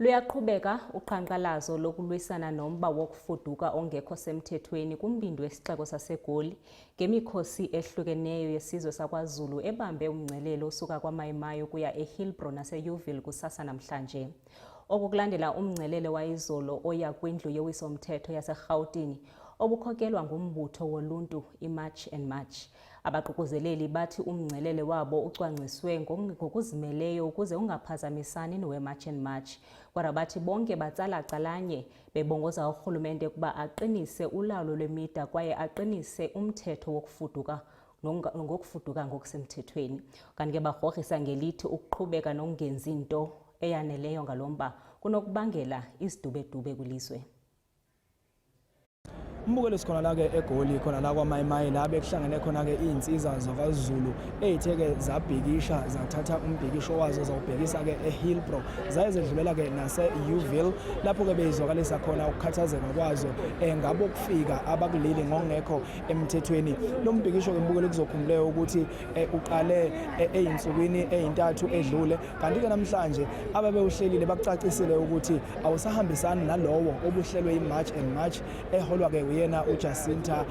Luyaqhubeka uqhankqalazo lokulwisana nomba wokufuduka ongekho semthethweni kumbindi wesixeko saseGoli ngemikhosi ehlukeneyo yesizwe sakwaZulu ebambe umngcelelo osuka kwaMayimayi kuya eHillbrow naseUville kusasa namhlanje. Okulandela umngcelelo wayizolo oya kwindlu yewisomthetho yaseGauteng obukhokelwa ngumbutho woluntu iMarch and March. Abaququzeleli bathi umngcelele wabo ucwangciswe ngokuzimeleyo ukuze ungaphazamisani noweMarch and March. Kodwa bathi bonke batsala calanye bebongoza urhulumente ukuba aqinise ulawulo lwemida kwaye aqinise umthetho wokufuduka ngokufuduka ngokusemthethweni. Kanti ke bagrogrisa ngelithi ukuqhubeka nokungenzi into eyaneleyo ngalomba kunokubangela izidubedube kwilizwe. Umbukelo sikhona la ke eGoli khona la kwaMayimayi la bekuhlangene khona ke izinsizwa zakwaZulu ezitheke zabhikisha zathatha umbhikisho wazo zawubhekisa ke eHillbrow zayezedlulela ke naseUville lapho ke bezwakalisa khona ukukhathazeka kwazo ngabo kufika abakuleli ngongekho emthethweni. Lo mbhikisho ke umbukelo kuzokhumbulela ukuthi uqale einsukwini ezintathu edlule kanti ke namhlanje ababewuhlelile bakucacisile ukuthi awusahambisani nalowo obuhlelwe iMarch and March eholwa ke yena uJacinta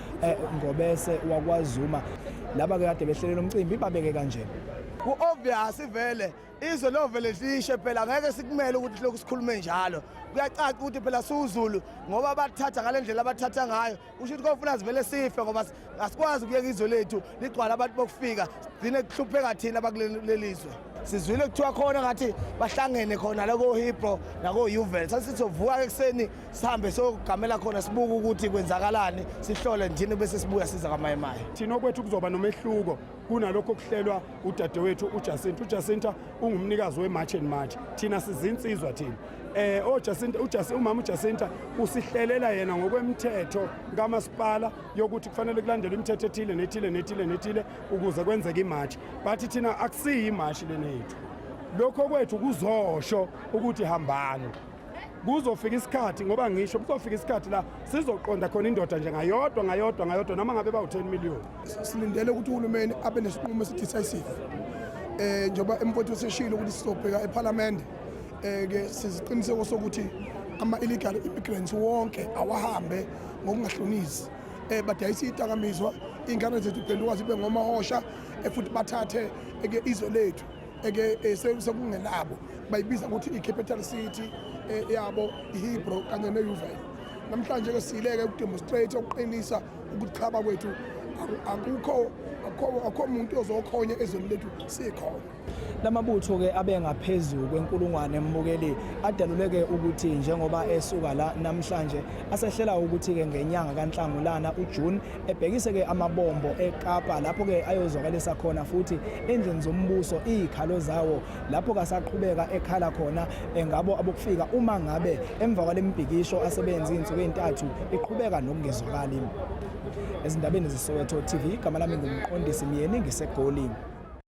Ngobese wakwaZuma. Laba ke kade behlelela umcimbi babeke kanje. Ku-obvious vele izwe lovele lishe phela ngeke sikumele ukuthi lokhu sikhulume njalo. Kuyacaca ukuthi phela siwuZulu ngoba bathatha ngalendlela abathatha ngayo usho ukuthi kofuna sivele sife ngoba asikwazi ukuyeka izwe lethu ligcwala abantu bokufika sigcine kuhlupheka thina abakulelizwe. Sizwile kuthiwa khona ngathi bahlangene khona la koHillbrow nakoUville. Sasithovuka ekseni sihambe sogamela khona sibuka ukuthi kwenzakalani sihlole njini bese sibuya siza kaMayimayi. Thina okwethu kuzoba nomehluko kunalokho kuhlelwa udadewethu uJacinta. uJacinta ungumnikazi weMarch and March. Thina sizinsizwa thina. Umama uJacinta usihlelela yena ngokwemthetho kamasipala yokuthi kufanele kulandele imithetho ethile nethile ukuze kwenzeke imarch. Bathi thina akusiyi imarch lenethu. Lokho kwethu kuzosho ukuthi hambani. Kuzofika isikhathi ngoba ngisho kuzofika isikhathi la sizoqonda khona indoda nje ngayodwa noma ngabe ba u10 million. Silindele ukuthi uhulumeni abe nesinqumo decisive. Njoba emfowethu seshilo ukuthi sizobheka eParliament ke siziqiniseko sokuthi ama-illegal immigrants wonke awahambe ngokungahlonisi badayisa izidakamizwa ingane zethu phendukwazi ibe ngomahosha futhi bathathe ke izwe lethu sekungenabo bayibiza ukuthi i-capital city yabo iHillbrow kanye neUville. Namhlanje ke sileke ukudemonstrate ukuqinisa ukuchaba kwethu akukho umuntu ozokhonya ezweni lethu sikhona. Lamabutho ke abengaphezulu kwenkulungwane embukeli adaluleke ukuthi njengoba esuka la namhlanje asehlela ukuthi ke ngenyanga kaNhlangulana uJune ebhekise ke amabombo eKapa lapho ke ayozwakalisa khona futhi endlini zombuso izikhalo zawo lapho kasaqhubeka ekhala khona ngabo abokufika uma ngabe emva kwalembhikisho asebenza izinsuku ezintathu iqhubeka nokungezwakali. Ezindabeni zeSoweto TV igama lami ngumqondisi Myeni ngiseGoli.